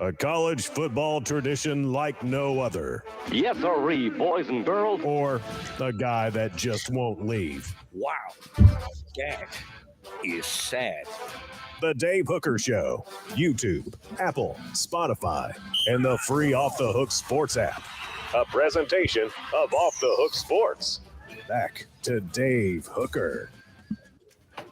A college football tradition like no other. Yes, sirree, boys and girls. Or a guy that just won't leave. Wow, that is sad. The Dave Hooker Show. YouTube, Apple, Spotify, and the free Off the Hook Sports app. A presentation of Off the Hook Sports. Back to Dave Hooker.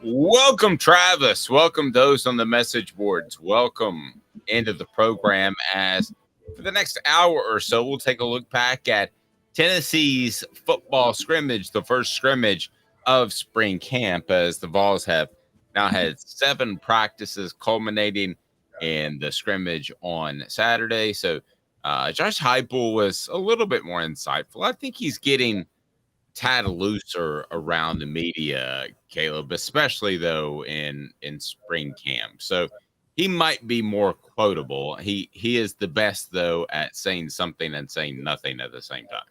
Welcome, Travis. Welcome those on the message boards. Welcome into the program, as for the next hour or so, we'll take a look back at Tennessee's football scrimmage, the first scrimmage of spring camp, as the Vols have now had 7 practices culminating in the scrimmage on Saturday. So Josh Heupel was a little bit more insightful. I think he's getting tad looser around the media, Caleb, especially though in spring camp. So he might be more quotable. He is the best though at saying something and saying nothing at the same time.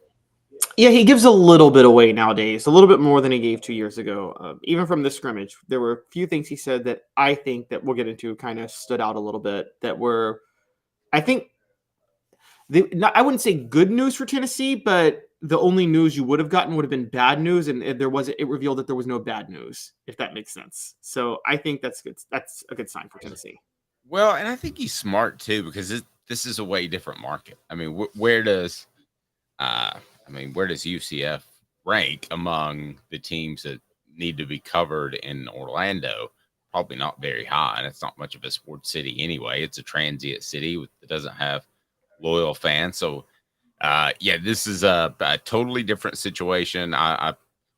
Yeah, he gives a little bit away nowadays, a little bit more than he gave 2 years ago. Even from the scrimmage, there were a few things he said that I think that we'll get into kind of stood out a little bit that were, I think, I wouldn't say good news for Tennessee, but the only news you would have gotten would have been bad news, and it revealed that there was no bad news, if that makes sense. So I think that's good. That's a good sign for Tennessee. Well, and I think he's smart too, because this is a way different market. I mean, where does UCF rank among the teams that need to be covered in Orlando? Probably not very high, and it's not much of a sports city anyway. It's a transient city that doesn't have loyal fans. So, this is a totally different situation. I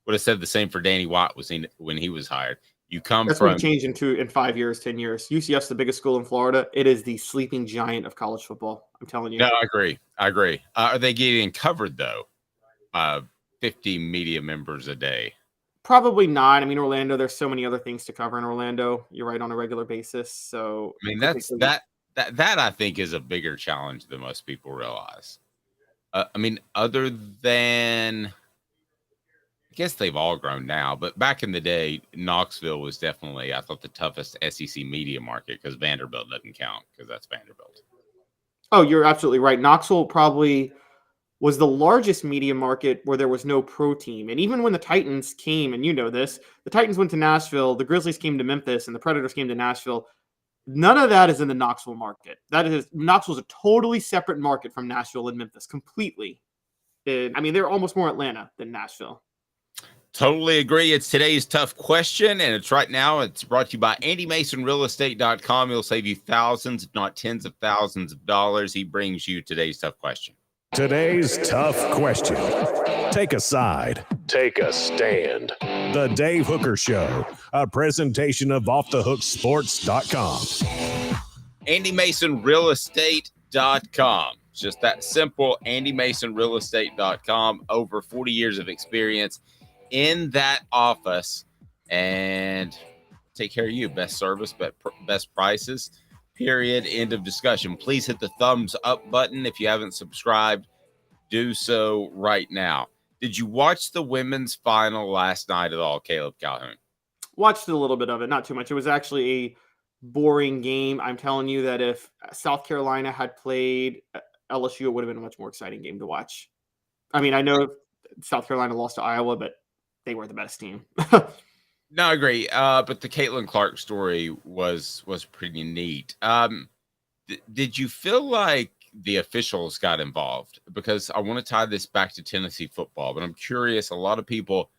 would have said the same for Danny White when he was hired. That's going to change in 5 years, 10 years. UCF's the biggest school in Florida. It is the sleeping giant of college football. I'm telling you. No, I agree. Are they getting covered though? 50 media members a day. Probably not. I mean, Orlando, there's so many other things to cover in Orlando. You're right, on a regular basis. So I mean, that I think is a bigger challenge than most people realize. I mean, other than, I guess they've all grown now, but back in the day, Knoxville was definitely, I thought, the toughest SEC media market, because Vanderbilt doesn't count, because that's Vanderbilt. Oh, you're absolutely right. Knoxville probably was the largest media market where there was no pro team. And even when the Titans came, and you know this, the Titans went to Nashville, the Grizzlies came to Memphis, and the Predators came to Nashville. None of that is in the Knoxville market. Knoxville's a totally separate market from Nashville and Memphis, completely. They're almost more Atlanta than Nashville. Totally agree. It's today's tough question, and it's brought to you by AndyMasonRealEstate.com. He'll save you thousands, if not tens of thousands of dollars. He brings you today's tough question. Today's tough question. Take a side. Take a stand. The Dave Hooker Show, a presentation of OffTheHookSports.com. AndyMasonRealEstate.com. It's just that simple. AndyMasonRealEstate.com. Over 40 years of experience in that office, and take care of you. Best service, best prices, period. End of discussion. Please hit the thumbs up button. If you haven't subscribed, do so right now. Did you watch the women's final last night at all, Caleb Calhoun? Watched a little bit of it, not too much. It was actually a boring game. I'm telling you that if South Carolina had played LSU, it would have been a much more exciting game to watch. I mean, I know South Carolina lost to Iowa, but they were the best team. No, I agree. But the Caitlin Clark story was pretty neat. Did you feel like the officials got involved? Because I want to tie this back to Tennessee football, but I'm curious. A lot of people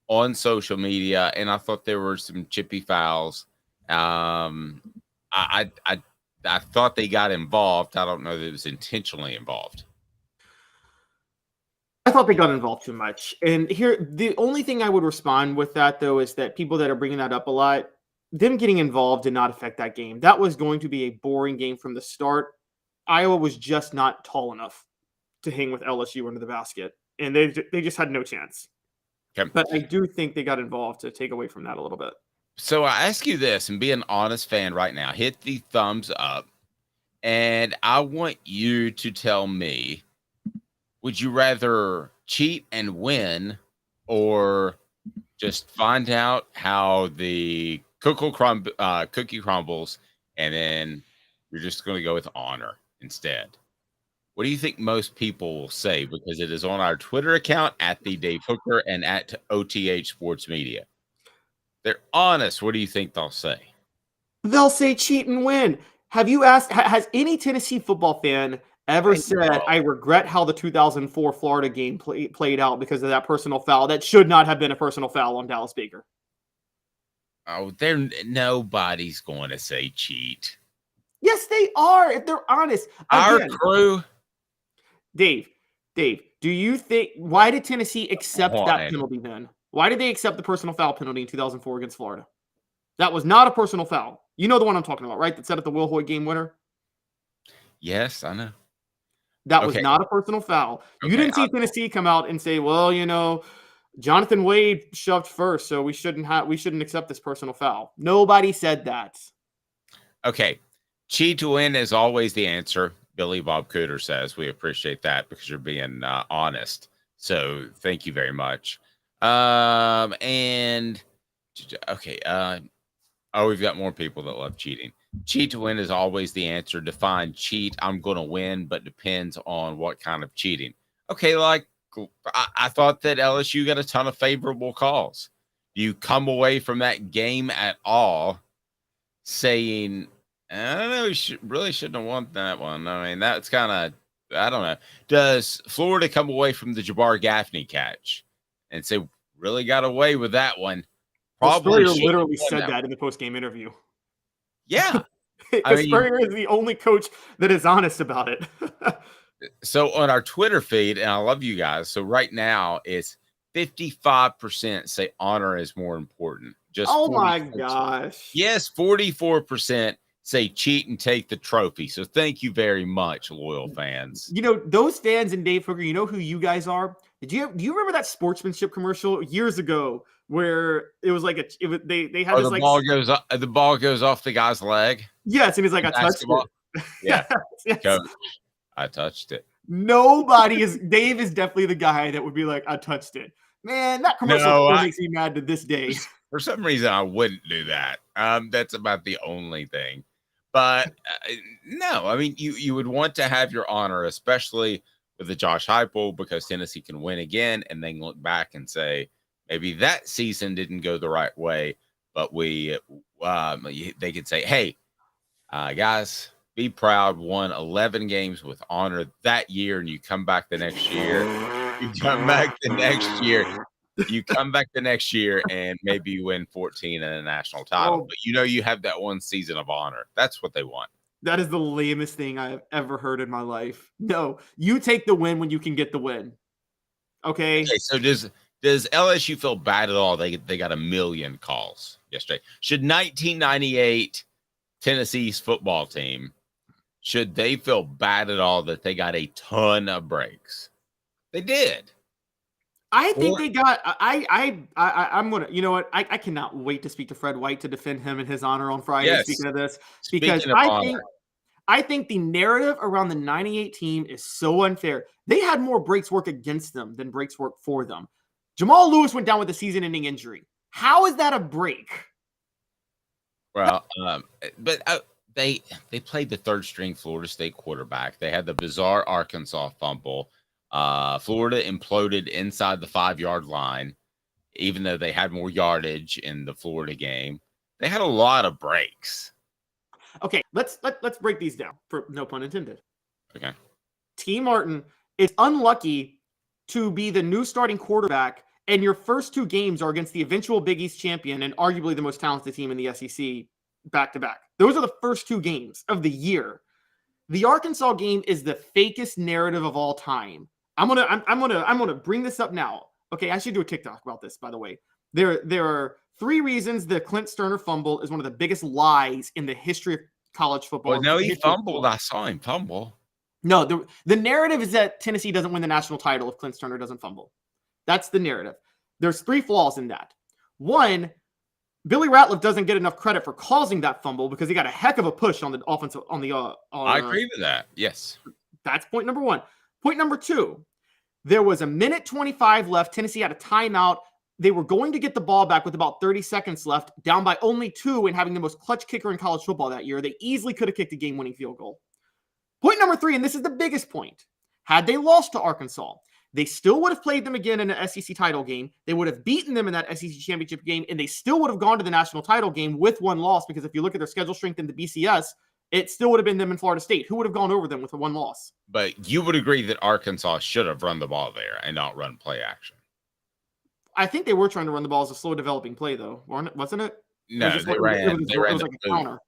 on social media, and I thought there were some chippy fouls. I thought they got involved. I don't know that it was intentionally involved. I thought they got involved too much. And here, the only thing I would respond with that, though, is that people that are bringing that up a lot, them getting involved did not affect that game. That was going to be a boring game from the start. Iowa was just not tall enough to hang with LSU under the basket, and they just had no chance. Okay. But I do think they got involved to take away from that a little bit. So I ask you this, and be an honest fan right now. Hit the thumbs up, and I want you to tell me, would you rather cheat and win, or just find out how the cookie crumbles, and then you're just going to go with honor? instead. What do you think most people will say? Because it is on our Twitter account at the Dave Hooker and at OTH Sports Media. They're honest. What do you think they'll say? They'll say cheat and win. Have you asked, has any Tennessee football fan ever said, I regret how the 2004 Florida game played out because of that personal foul? That should not have been a personal foul on Dallas Baker. Oh, nobody's going to say cheat. Yes, they are, if they're honest. Our crew. Dave, do you think, why did Tennessee accept that penalty then? Why did they accept the personal foul penalty in 2004 against Florida? That was not a personal foul. You know the one I'm talking about, right? That set up the Will Hoyt game winner? Yes, I know. That was not a personal foul. You didn't see Tennessee come out and say, well, Jonathan Wade shoved first, so we shouldn't accept this personal foul. Nobody said that. Okay. Cheat to win is always the answer. Billy Bob Cooter says. We appreciate that because you're being honest. So thank you very much. We've got more people that love cheating. Cheat to win is always the answer. Define cheat. I'm going to win, but depends on what kind of cheating. Okay, like I thought that LSU got a ton of favorable calls. You come away from that game at all saying, I don't know, really shouldn't have won that one. I mean, that's kind of, I don't know. Does Florida come away from the Jabbar Gaffney catch and say, really got away with that one? Probably literally said that in the post-game interview. Yeah. Spurrier is the only coach that is honest about it. So on our Twitter feed, and I love you guys. So right now it's 55% say honor is more important. Just my gosh. Yes, 44% say cheat and take the trophy. So thank you very much, loyal fans. Those fans and Dave Hooker, you know who you guys are? Do you remember that sportsmanship commercial years ago where it was like they had this the ball goes off the guy's leg? Yes, and he's like, I touched it. Yeah. Yes. Coach, I touched it. Dave is definitely the guy that would be like, I touched it. Man, that commercial makes me mad to this day. For some reason, I wouldn't do that. That's about the only thing. But no, I mean, you would want to have your honor, especially with the Josh Heupel, because Tennessee can win again and then look back and say, maybe that season didn't go the right way, but they could say, hey, guys, be proud, won 11 games with honor that year, and you come back the next year. You come back the next year and maybe you win 14 and a national title. But you have that one season of honor. That's what they want. That is the lamest thing I have ever heard in my life. No, you take the win when you can get the win. Okay, so does LSU feel bad at all? They got a million calls yesterday. Should 1998 Tennessee's football team, should they feel bad at all that they got a ton of breaks? They did. I think they got. I'm gonna. You know what? I cannot wait to speak to Fred White to defend him and his honor on Friday. Yes. Speaking of this, because I think the narrative around the '98 team is so unfair. They had more breaks work against them than breaks work for them. Jamal Lewis went down with a season-ending injury. How is that a break? Well, but they played the third-string Florida State quarterback. They had the bizarre Arkansas fumble. Florida imploded inside the 5-yard line, even though they had more yardage in the Florida game. They had a lot of breaks. Okay, let's break these down, for no pun intended. Okay. T. Martin is unlucky to be the new starting quarterback, and your first 2 games are against the eventual Big East champion and arguably the most talented team in the SEC back-to-back. Those are the first 2 games of the year. The Arkansas game is the fakest narrative of all time. I'm gonna bring this up now. Okay, I should do a TikTok about this, by the way. There are 3 reasons the Clint Sterner fumble is one of the biggest lies in the history of college football. Well, no, he fumbled. I saw him fumble. No, the narrative is that Tennessee doesn't win the national title if Clint Sterner doesn't fumble. That's the narrative. There's 3 flaws in that. 1, Billy Ratliff doesn't get enough credit for causing that fumble because he got a heck of a push on the offensive I agree with that. Yes. That's point number 1. Point number 2, there was a minute 25 left. Tennessee had a timeout. They were going to get the ball back with about 30 seconds left, down by only 2 and having the most clutch kicker in college football that year. They easily could have kicked a game-winning field goal. Point number 3, and this is the biggest point. Had they lost to Arkansas, they still would have played them again in an SEC title game. They would have beaten them in that SEC championship game, and they still would have gone to the national title game with one loss, because if you look at their schedule strength in the BCS, it still would have been them in Florida State. Who would have gone over them with a one loss? But you would agree that Arkansas should have run the ball there and not run play action. I think they were trying to run the ball as a slow developing play, though, wasn't it? No, It was like a counter.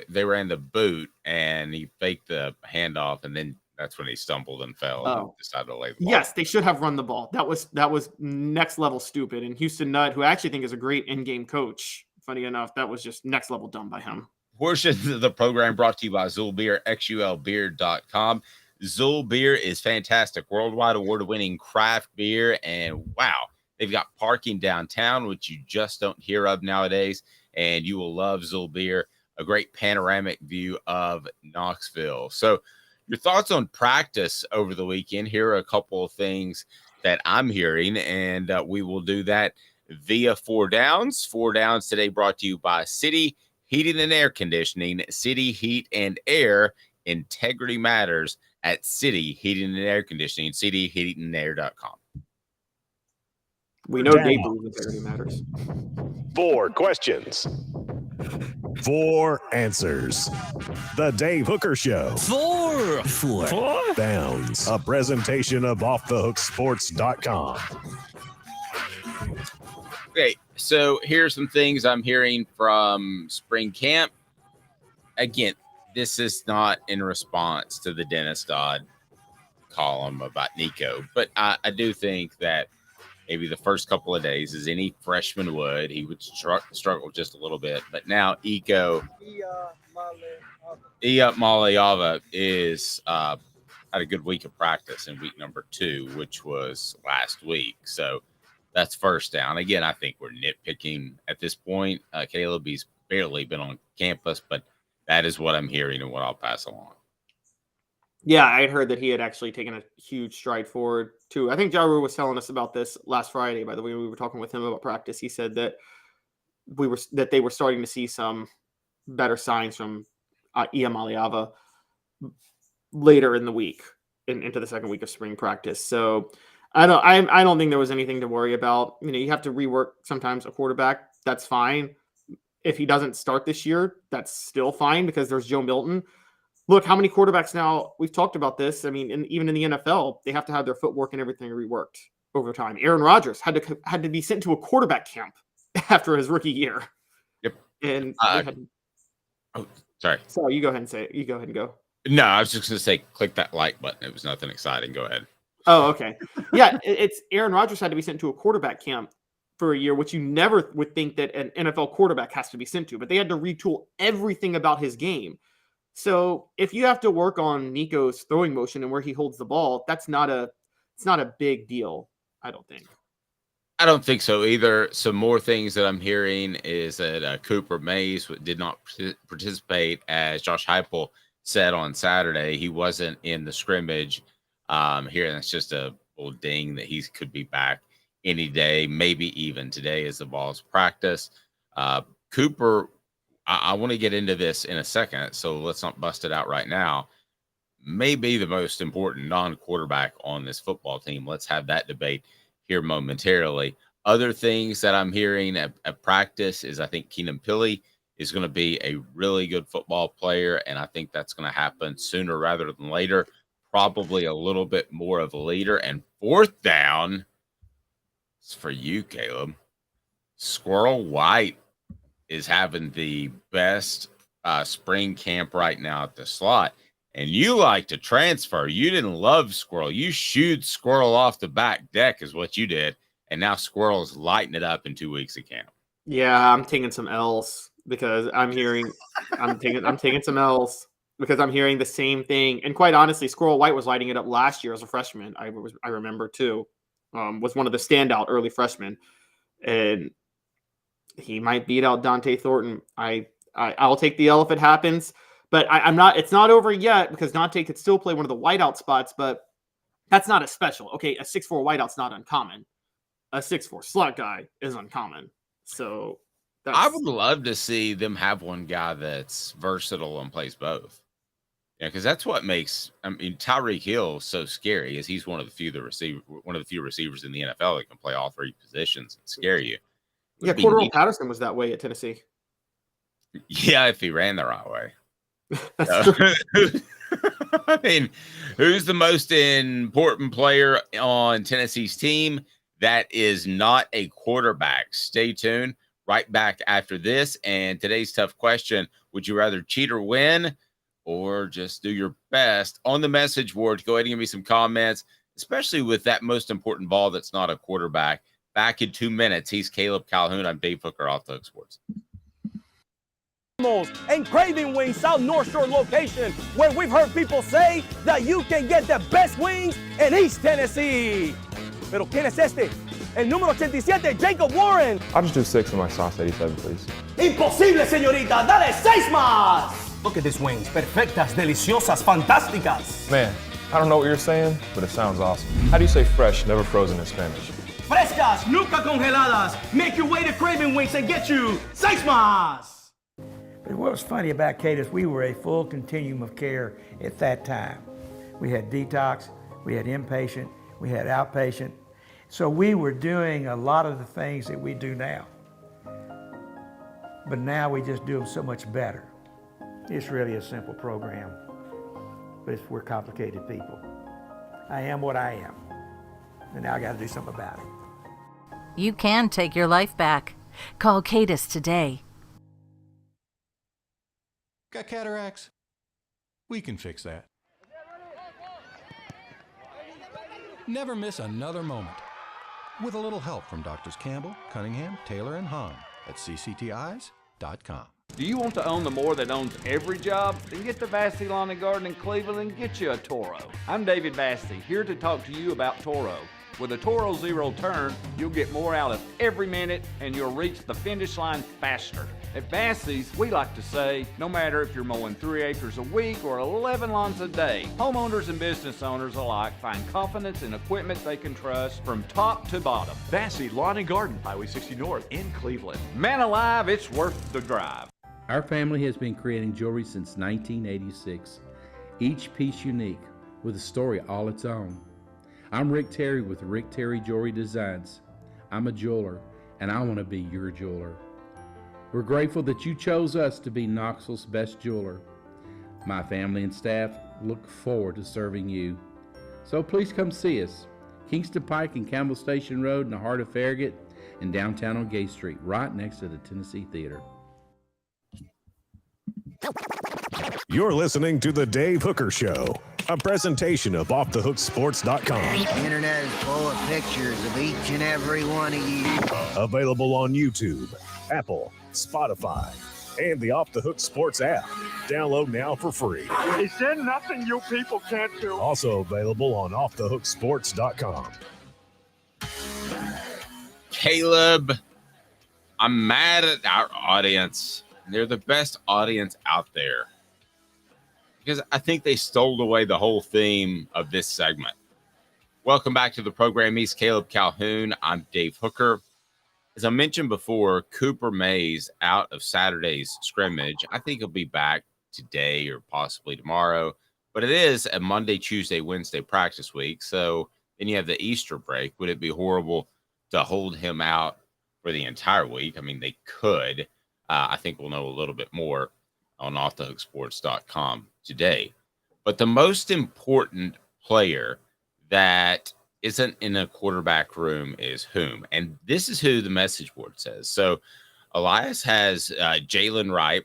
They ran the boot, and he faked the handoff, and then that's when he stumbled and fell and decided to lay the ball. Yes, they should have run the ball. That was next level stupid. And Houston Nutt, who I actually think is a great in-game coach, funny enough, that was just next level dumb by him. Portion of the program brought to you by Zool Beer, xulbeer.com. Zool Beer is fantastic, worldwide award-winning craft beer, and wow, they've got parking downtown, which you just don't hear of nowadays, and you will love Zool Beer, a great panoramic view of Knoxville. So your thoughts on practice over the weekend. Here are a couple of things that I'm hearing, and we will do that via 4 Downs. 4 Downs today brought to you by City Heating and Air Conditioning. City Heat and Air, integrity matters at City Heating and Air Conditioning, cityheatingandair.com. We know Dave believes integrity matters. 4 questions, 4 answers. The Dave Hooker Show. 4 Downs, a presentation of offthehooksports.com. Okay, so here's some things I'm hearing from spring camp. Again, this is not in response to the Dennis Dodd column about Nico, but I do think that maybe the first couple of days, as any freshman would, he would struggle just a little bit. But now Iko Maliava is had a good week of practice in week number 2, which was last week. So that's first down. Again, I think we're nitpicking at this point. Caleb, he's barely been on campus, but that is what I'm hearing and what I'll pass along. Yeah, I had heard that he had actually taken a huge stride forward too. I think Jaru was telling us about this last Friday. By the way, we were talking with him about practice. He said that they were starting to see some better signs from Ia Maliava later in the week, into the second week of spring practice. So I don't think there was anything to worry about. You know, you have to rework sometimes a quarterback. That's fine. If he doesn't start this year, that's still fine, because there's Joe Milton. Look, how many quarterbacks now, we've talked about this. I mean, even in the NFL, they have to have their footwork and everything reworked over time. Aaron Rodgers had to be sent to a quarterback camp after his rookie year. Yep. And sorry. Sorry, you go ahead and say it. You go ahead and go. No, I was just going to say, click that like button. It was nothing exciting. Go ahead. Oh, okay. Yeah, it's Aaron Rodgers had to be sent to a quarterback camp for a year, which you never would think that an NFL quarterback has to be sent to, but they had to retool everything about his game. So if you have to work on Nico's throwing motion and where he holds the ball, it's not a big deal, I don't think. I don't think so either. Some more things that I'm hearing is that Cooper Mays did not participate, as Josh Heupel said on Saturday. He wasn't in the scrimmage here, and it's just a little ding that he could be back any day, maybe even today as the Vols practice. Cooper, I want to get into this in a second, so let's not bust it out right now. May be the most important non-quarterback on this football team. Let's have that debate here momentarily. Other things that I'm hearing at practice is I think Keenan Pili is going to be a really good football player, and I think that's going to happen sooner rather than later. Probably a little bit more of a leader. And 4th down, it's for you, Caleb. Squirrel White is having the best spring camp right now at the slot. And you like to transfer. You didn't love Squirrel. You shooed Squirrel off the back deck is what you did. And now Squirrel's lighting it up in 2 weeks of camp. Yeah, I'm taking some L's because I'm taking some L's because I'm hearing the same thing. And quite honestly, Squirrel White was lighting it up last year as a freshman. I remember too. Was one of the standout early freshmen. And he might beat out Dante Thornton. I'll take the L if it happens, but it's not over yet, because Dante could still play one of the wideout spots, but that's not as special. Okay, a 6'4" wideout's not uncommon. A 6'4" slot guy is uncommon. So I would love to see them have one guy that's versatile and plays both. Yeah, because that's what makes Tyreek Hill so scary. Is he's one of the few receivers in the NFL that can play all three positions and scare you. Yeah, Cordell Patterson was that way at Tennessee. Yeah, if he ran the right way. That's true. I mean, who's the most important player on Tennessee's team? That is not a quarterback. Stay tuned. Right back after this. And today's tough question: would you rather cheat or win, or just do your best? On the message board, go ahead and give me some comments, especially with that most important ball that's not a quarterback. Back in 2 minutes. He's Caleb Calhoun. I'm Dave Hooker, Off the Hook Sports. And Craving Wings South North Shore location, where we've heard people say that you can get the best wings in East Tennessee. Pero ¿quién es este? El número 87, Jacob Warren. I'll just do 6 in my sauce 87, please. Imposible, señorita. Dale 6 más. Look at these wings. Perfectas, deliciosas, fantásticas. Man, I don't know what you're saying, but it sounds awesome. How do you say fresh, never frozen in Spanish? Frescas, nunca congeladas. Make your way to Craving Wings and get you 6 más. But what was funny about Cadis, we were a full continuum of care at that time. We had detox, we had inpatient, we had outpatient. So we were doing a lot of the things that we do now. But now we just do them so much better. It's really a simple program, but we're complicated people. I am what I am, and now I got to do something about it. You can take your life back. Call Cadis today. Got cataracts? We can fix that. Never miss another moment. With a little help from Doctors Campbell, Cunningham, Taylor, and Hahn at cctis.com. Do you want to own the more that owns every job? Then get to Vassey Lawn and Garden in Cleveland and get you a Toro. I'm David Vassey, here to talk to you about Toro. With a Toro Zero Turn, you'll get more out of every minute and you'll reach the finish line faster. At Vassey's, we like to say, no matter if you're mowing 3 acres a week or 11 lawns a day, homeowners and business owners alike find confidence in equipment they can trust from top to bottom. Vassey Lawn and Garden, Highway 60 North in Cleveland. Man alive, it's worth the drive. Our family has been creating jewelry since 1986, each piece unique with a story all its own. I'm Rick Terry with Rick Terry Jewelry Designs. I'm a jeweler, and I want to be your jeweler. We're grateful that you chose us to be Knoxville's best jeweler. My family and staff look forward to serving you. So please come see us. Kingston Pike and Campbell Station Road in the heart of Farragut and downtown on Gay Street, right next to the Tennessee Theater. You're listening to The Dave Hooker Show, a presentation of OffTheHookSports.com. The internet is full of pictures of each and every one of you. Available on YouTube, Apple, Spotify, and the Off the Hook Sports app. Download now for free. Is there nothing you people can't do? Also available on OffTheHookSports.com. Caleb, I'm mad at our audience. They're the best audience out there because I think they stole away the whole theme of this segment. Welcome back to the program. He's Caleb Calhoun. I'm Dave Hooker. As I mentioned before, Cooper Mays out of Saturday's scrimmage. I think he'll be back today or possibly tomorrow, but it is a Monday, Tuesday, Wednesday practice week. So then you have the Easter break. Would it be horrible to hold him out for the entire week? I mean, they could. I think we'll know a little bit more on offthehooksports.com today. But the most important player that isn't in a quarterback room is whom? And this is who the message board says. So Elias has Jalen Wright.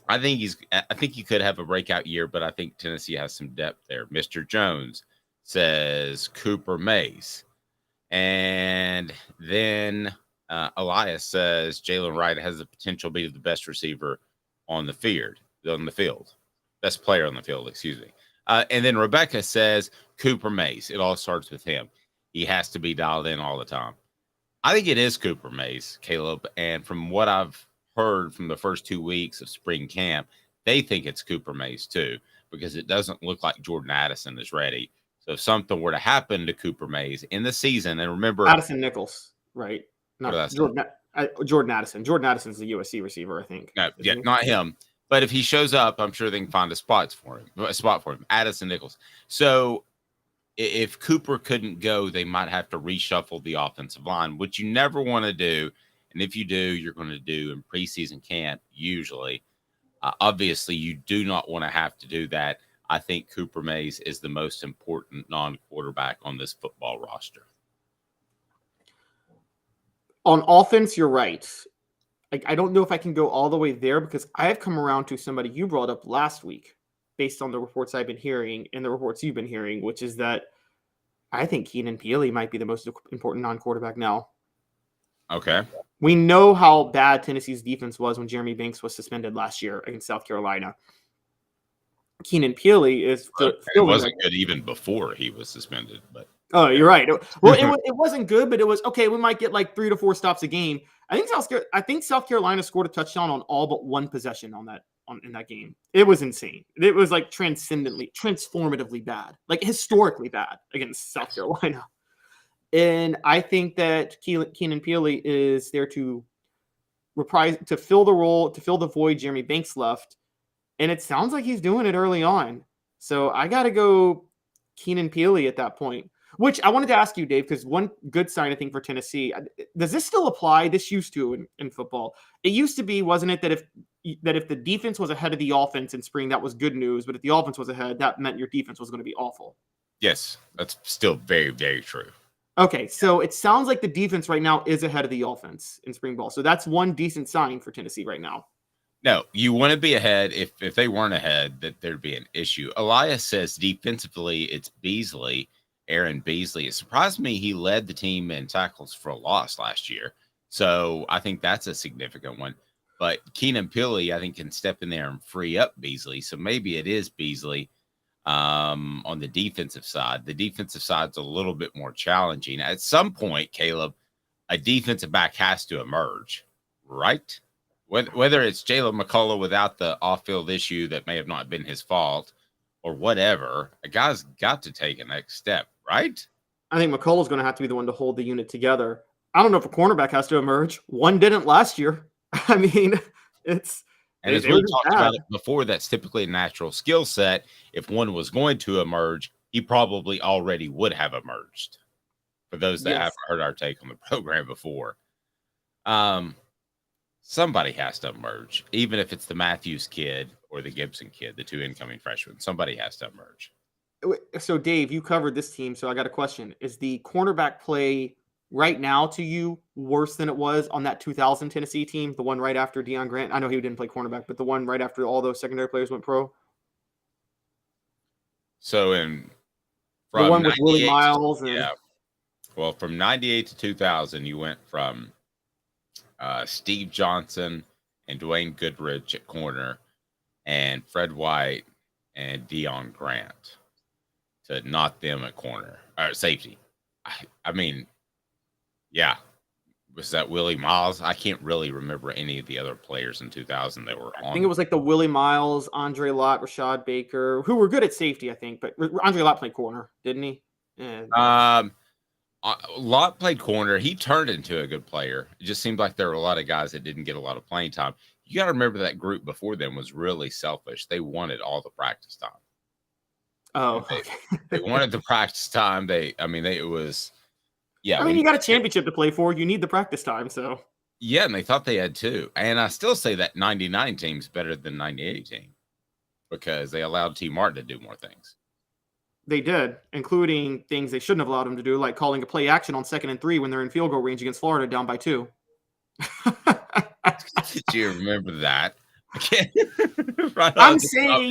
I think he could have a breakout year, but I think Tennessee has some depth there. Mr. Jones says Cooper Mays. And then Elias says Jalen Wright has the potential to be the best receiver on the field. Best player on the field, excuse me. And then Rebecca says Cooper Mays. It all starts with him. He has to be dialed in all the time. I think it is Cooper Mays, Caleb. And from what I've heard from the first 2 weeks of spring camp, they think it's Cooper Mays too, because it doesn't look like Jordan Addison is ready. So if something were to happen to Cooper Mays in the season, and remember Addison Nichols, right? Not Jordan Addison. Jordan Addison's the USC receiver, I think. No, not him. But if he shows up, I'm sure they can find a spot for him. Addison Nichols. So if Cooper couldn't go, they might have to reshuffle the offensive line, which you never want to do. And if you do, you're going to do in preseason camp usually. Obviously, you do not want to have to do that. I think Cooper Mays is the most important non-quarterback on this football roster. On offense, you're right. I don't know if I can go all the way there because I have come around to somebody you brought up last week based on the reports I've been hearing and the reports you've been hearing, which is that I think Keenan Peely might be the most important non-quarterback now. Okay. We know how bad Tennessee's defense was when Jeremy Banks was suspended last year against South Carolina. Keenan Peely is... It wasn't good even before he was suspended, but... Oh, you're right. Well, it wasn't good, but it was okay. We might get like 3 to 4 stops a game. I think South Carolina scored a touchdown on all but one possession in that game. It was insane. It was like transformatively bad, like historically bad against South Carolina. And I think that Keenan Peely is there to fill the role, to fill the void Jeremy Banks left. And it sounds like he's doing it early on. So I got to go Keenan Peely at that point. Which I wanted to ask you, Dave, because one good sign, I think, for Tennessee, does this still apply? This used to in football. It used to be, wasn't it, that if the defense was ahead of the offense in spring, that was good news. But if the offense was ahead, that meant your defense was going to be awful. Yes, that's still very, very true. Okay, so it sounds like the defense right now is ahead of the offense in spring ball. So that's one decent sign for Tennessee right now. No, you want to be ahead. If they weren't ahead, that there'd be an issue. Elias says defensively, it's Beasley. Aaron Beasley. It surprised me he led the team in tackles for a loss last year. So I think that's a significant one. But Keenan Peely, I think, can step in there and free up Beasley. So maybe it is Beasley on the defensive side. The defensive side's a little bit more challenging. At some point, Caleb, a defensive back has to emerge, right? Whether it's Jalen McCullough without the off-field issue that may have not been his fault or whatever, a guy's got to take a next step. Right? I think McCullough's going to have to be the one to hold the unit together. I don't know if a cornerback has to emerge. One didn't last year. I mean, it's... And as we talked about it before, that's typically a natural skill set. If one was going to emerge, he probably already would have emerged. For those that haven't heard our take on the program before. Somebody has to emerge, even if it's the Matthews kid or the Gibson kid, the 2 incoming freshmen. Somebody has to emerge. So, Dave, you covered this team, so I got a question. Is the cornerback play right now to you worse than it was on that 2000 Tennessee team, the one right after Deion Grant? I know he didn't play cornerback, but the one right after all those secondary players went pro? So, the one with Willie Miles? Yeah. Well, from 98 to 2000, you went from Steve Johnson and Dwayne Goodrich at corner and Fred White and Deion Grant. To not them at corner or safety. I mean, yeah. Was that Willie Miles? I can't really remember any of the other players in 2000 that were on. I think it was like the Willie Miles, Andre Lott, Rashad Baker, who were good at safety, I think. But Andre Lott played corner, didn't he? And Lott played corner. He turned into a good player. It just seemed like there were a lot of guys that didn't get a lot of playing time. You got to remember that group before them was really selfish. They wanted all the practice time. Oh, they wanted the practice time. It was, yeah. I mean, you got a championship to play for. You need the practice time, so. Yeah, and they thought they had too. And I still say that 99 team's better than 98 team because they allowed T. Martin to do more things. They did, including things they shouldn't have allowed them to do, like calling a play action on 2nd and 3 when they're in field goal range against Florida down by 2. Did you remember that? Right I'm saying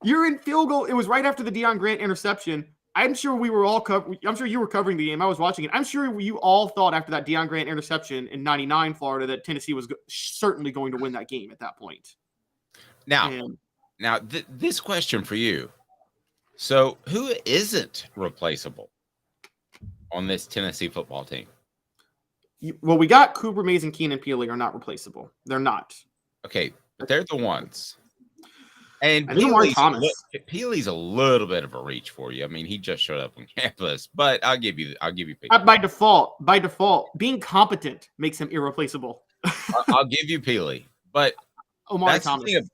you're in field goal. It was right after the Deion Grant interception. I'm sure we were all I'm sure you were covering the game. I was watching it. I'm sure you all thought after that Deion Grant interception in 99 Florida that Tennessee was certainly going to win that game at that point. Now, this question for you. So who isn't replaceable on this Tennessee football team? Well, we got Cooper Mays and Keenan Peely are not replaceable. They're not. Okay, but they're the ones. And Peely's a little bit of a reach for you. I mean, he just showed up on campus, but I'll give you Peely. By default, being competent makes him irreplaceable. I'll give you Peely, but Omari Thomas.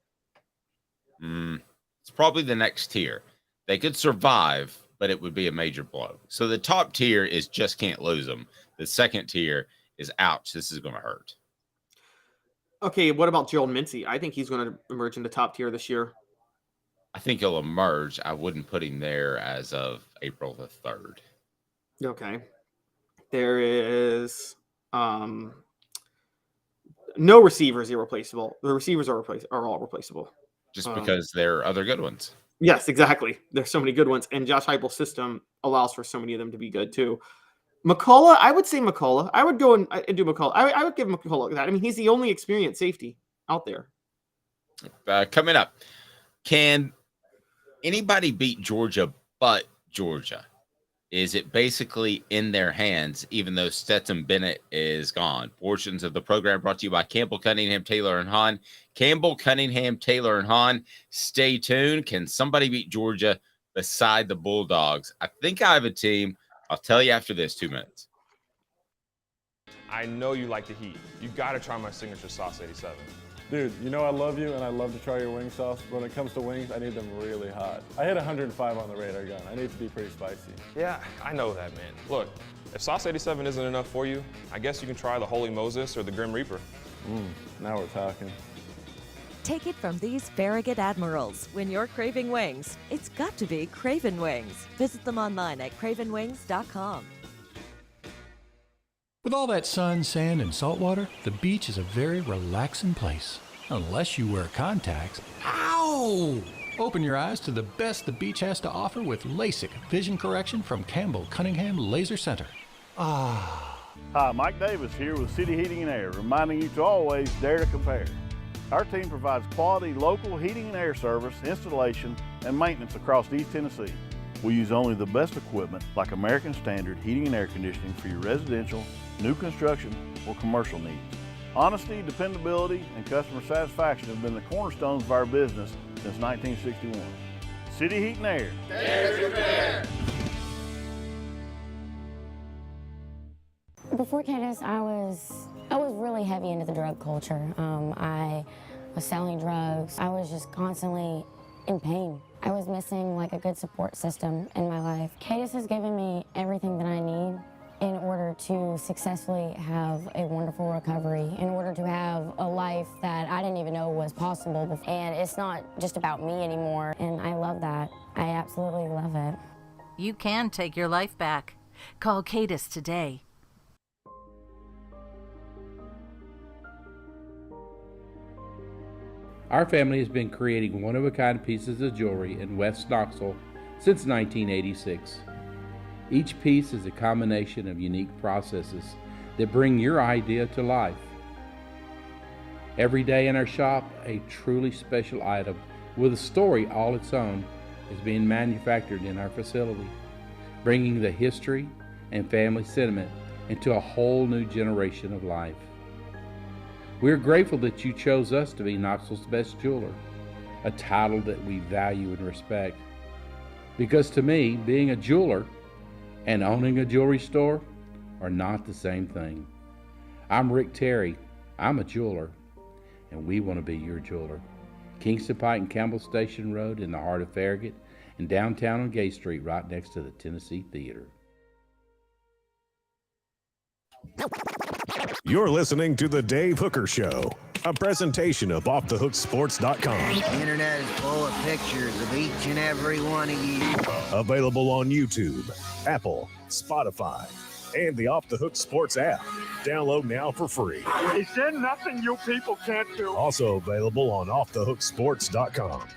It's probably the next tier. They could survive, but it would be a major blow. So the top tier is just can't lose them. The second tier is ouch, this is going to hurt. Okay, what about Gerald Mincy? I think he's going to emerge in the top tier this year. I think he'll emerge. I wouldn't put him there as of April the 3rd. Okay. There is no receivers irreplaceable. The receivers are all replaceable. Just because there are other good ones. Yes, exactly. There's so many good ones, and Josh Heupel's system allows for so many of them to be good too. McCullough, I would say McCullough. I would go and do McCullough. I would give McCullough that. I mean, he's the only experienced safety out there. Coming up, can anybody beat Georgia but Georgia? Is it basically in their hands, even though Stetson Bennett is gone? Portions of the program brought to you by Campbell, Cunningham, Taylor, and Hahn. Campbell, Cunningham, Taylor, and Hahn. Stay tuned. Can somebody beat Georgia beside the Bulldogs? I think I have a team. I'll tell you after this, 2 minutes. I know you like the heat. You got to try my signature sauce 87. Dude, you know I love you and I love to try your wing sauce. But when it comes to wings, I need them really hot. I hit 105 on the radar gun. I need to be pretty spicy. Yeah, I know that, man. Look, if sauce 87 isn't enough for you, I guess you can try the Holy Moses or the Grim Reaper. Now we're talking. Take it from these Farragut Admirals. When you're craving wings, it's got to be Craven Wings. Visit them online at cravenwings.com. With all that sun, sand, and salt water, the beach is a very relaxing place. Unless you wear contacts. Ow! Open your eyes to the best the beach has to offer with LASIK vision correction from Campbell Cunningham Laser Center. Hi, Mike Davis here with City Heating and Air, reminding you to always dare to compare. Our team provides quality local heating and air service, installation, and maintenance across East Tennessee. We use only the best equipment like American Standard heating and air conditioning for your residential, new construction, or commercial needs. Honesty, dependability, and customer satisfaction have been the cornerstones of our business since 1961. City Heat and Air. There's your pair. Before Cadis, I was really heavy into the drug culture. I was selling drugs. I was just constantly in pain. I was missing like a good support system in my life. Cadis has given me everything that I need in order to successfully have a wonderful recovery, in order to have a life that I didn't even know was possible. And it's not just about me anymore, and I love that. I absolutely love it. You can take your life back. Call Cadis today. Our family has been creating one-of-a-kind pieces of jewelry in West Knoxville since 1986. Each piece is a combination of unique processes that bring your idea to life. Every day in our shop, a truly special item with a story all its own is being manufactured in our facility, bringing the history and family sentiment into a whole new generation of life. We're grateful that you chose us to be Knoxville's best jeweler, a title that we value and respect. Because to me, being a jeweler and owning a jewelry store are not the same thing. I'm Rick Terry. I'm a jeweler, and we want to be your jeweler. Kingston Pike and Campbell Station Road in the heart of Farragut, and downtown on Gay Street right next to the Tennessee Theater. You're listening to The Dave Hooker Show, a presentation of OffTheHookSports.com. The internet is full of pictures of each and every one of you. Available on YouTube, Apple, Spotify, and the Off the Hook Sports app. Download now for free. Is there nothing you people can't do? Also available on OffTheHookSports.com.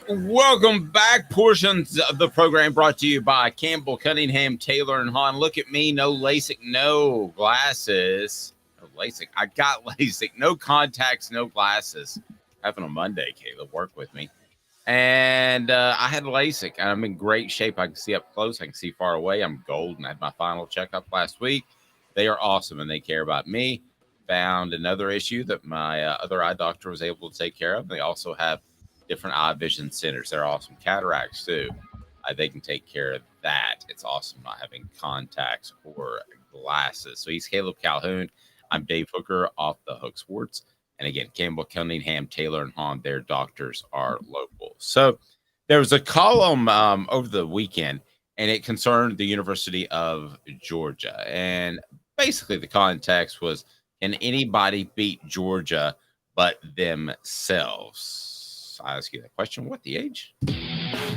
Welcome back. Portions of the program brought to you by Campbell, Cunningham, Taylor, and Hahn. Look at me. No LASIK, no glasses. No LASIK. I got LASIK. No contacts, no glasses. Having a Monday, Caleb. Work with me. And I had LASIK. And I'm in great shape. I can see up close. I can see far away. I'm golden. I had my final checkup last week. They are awesome, and they care about me. Found another issue that my other eye doctor was able to take care of. They also have different eye vision centers. They're awesome. Cataracts too. They can take care of that. It's awesome not having contacts or glasses. So he's Caleb Calhoun. I'm Dave Hooker, Off the Hook Sports. And again, Campbell, Cunningham, Taylor, and Hahn, their doctors are local. So there was a column over the weekend, and it concerned the University of Georgia. And basically the context was, can anybody beat Georgia but themselves? I ask you that question. What the age?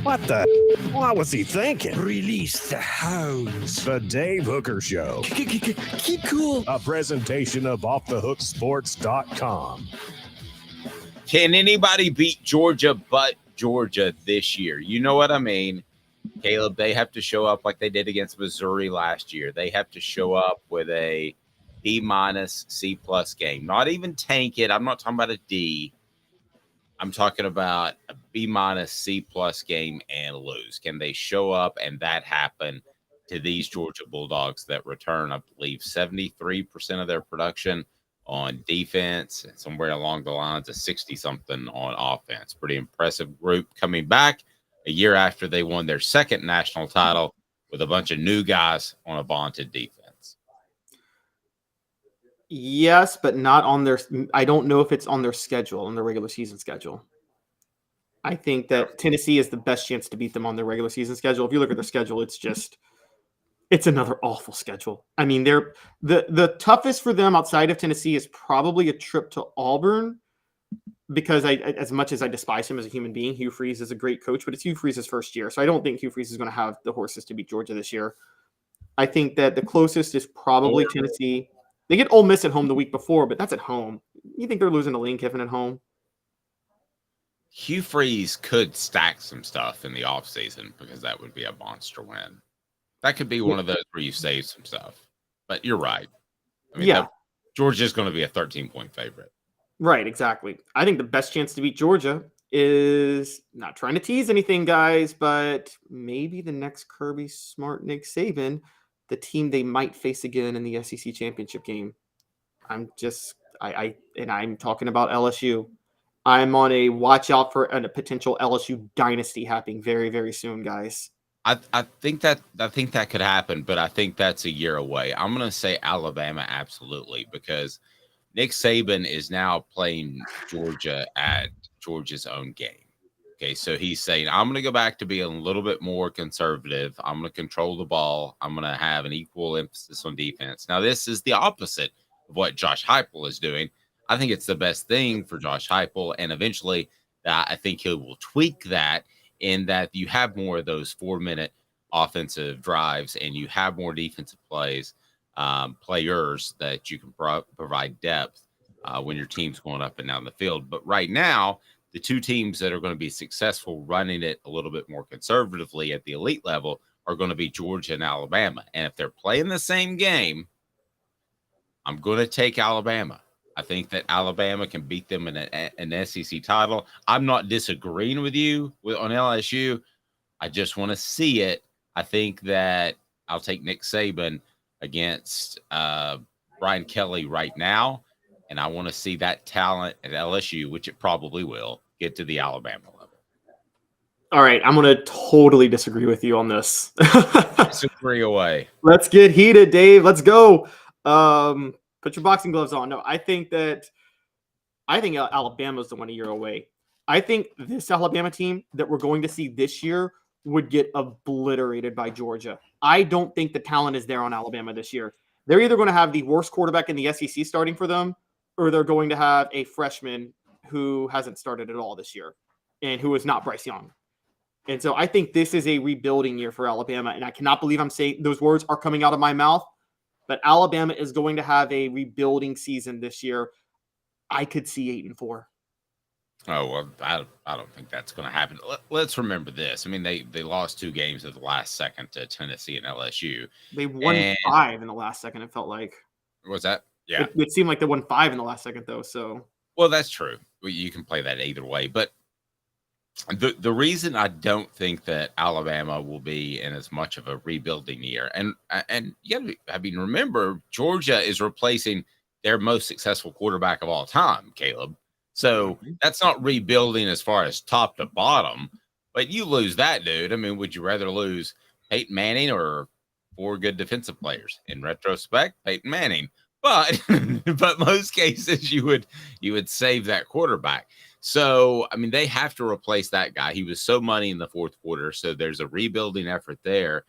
What the? What was he thinking? Release the hounds. The Dave Hooker Show. Keep cool. A presentation of OffTheHookSports.com. Can anybody beat Georgia but Georgia this year? You know what I mean, Caleb. They have to show up like they did against Missouri last year. They have to show up with a B-, C+ game. Not even tank it. I'm not talking about a D. I'm talking about a B-, C+ game and lose. Can they show up and that happen to these Georgia Bulldogs that return, I believe, 73% of their production on defense and somewhere along the lines of 60-something on offense? Pretty impressive group coming back a year after they won their second national title with a bunch of new guys on a vaunted defense. Yes, but not on their. I don't know if it's on their schedule, on their regular season schedule. I think that Tennessee is the best chance to beat them on their regular season schedule. If you look at their schedule, it's another awful schedule. I mean, they're the toughest for them outside of Tennessee is probably a trip to Auburn, because as much as I despise him as a human being, Hugh Freeze is a great coach, but it's Hugh Freeze's first year, so I don't think Hugh Freeze is going to have the horses to beat Georgia this year. I think that the closest is probably Tennessee. They get Ole Miss at home the week before, but that's at home. You think they're losing to Lane Kiffin at home? Hugh Freeze could stack some stuff in the offseason because that would be a monster win. That could be one of those where you save some stuff. But you're right. I mean, yeah. Georgia's going to be a 13-point favorite. Right, exactly. I think the best chance to beat Georgia is, not trying to tease anything, guys, but maybe the next Kirby Smart, Nick Saban, the team they might face again in the SEC championship game. I'm talking about LSU. I'm on a watch out for a potential LSU dynasty happening very, very soon, guys. I think that could happen, but I think that's a year away. I'm going to say Alabama, absolutely, because Nick Saban is now playing Georgia at Georgia's own game. Okay, so he's saying, I'm going to go back to being a little bit more conservative. I'm going to control the ball. I'm going to have an equal emphasis on defense. Now, this is the opposite of what Josh Heupel is doing. I think it's the best thing for Josh Heupel, and eventually I think he will tweak that in that you have more of those 4-minute offensive drives and you have more defensive players that you can provide depth when your team's going up and down the field. But right now, the two teams that are going to be successful running it a little bit more conservatively at the elite level are going to be Georgia and Alabama. And if they're playing the same game, I'm going to take Alabama. I think that Alabama can beat them in an SEC title. I'm not disagreeing with you on LSU. I just want to see it. I think that I'll take Nick Saban against Brian Kelly right now, and I want to see that talent at LSU, which it probably will, get to the Alabama level. All right, I'm going to totally disagree with you on this. Disagree away. Let's get heated, Dave. Let's go. Put your boxing gloves on. No, I think Alabama's the 1 year away. I think this Alabama team that we're going to see this year would get obliterated by Georgia. I don't think the talent is there on Alabama this year. They're either going to have the worst quarterback in the SEC starting for them, or they're going to have a freshman who hasn't started at all this year and who is not Bryce Young. And so I think this is a rebuilding year for Alabama, and I cannot believe I'm saying those words are coming out of my mouth. But Alabama is going to have a rebuilding season this year. I could see 8-4. Oh, well, I don't think that's going to happen. Let's remember this. I mean, they lost 2 games at the last second to Tennessee and LSU. They won 5 in the last second, it felt like. Was that? Yeah. It seemed like they won 5 in the last second, though. So. Well, that's true. You can play that either way. But the reason I don't think that Alabama will be in as much of a rebuilding year, and you got to, I mean, remember, Georgia is replacing their most successful quarterback of all time, Caleb. So that's not rebuilding as far as top to bottom, but you lose that dude. I mean, would you rather lose Peyton Manning or 4 good defensive players? In retrospect, Peyton Manning. but most cases you would save that quarterback. So I mean, they have to replace that guy. He was so money in the fourth quarter, so there's a rebuilding effort there.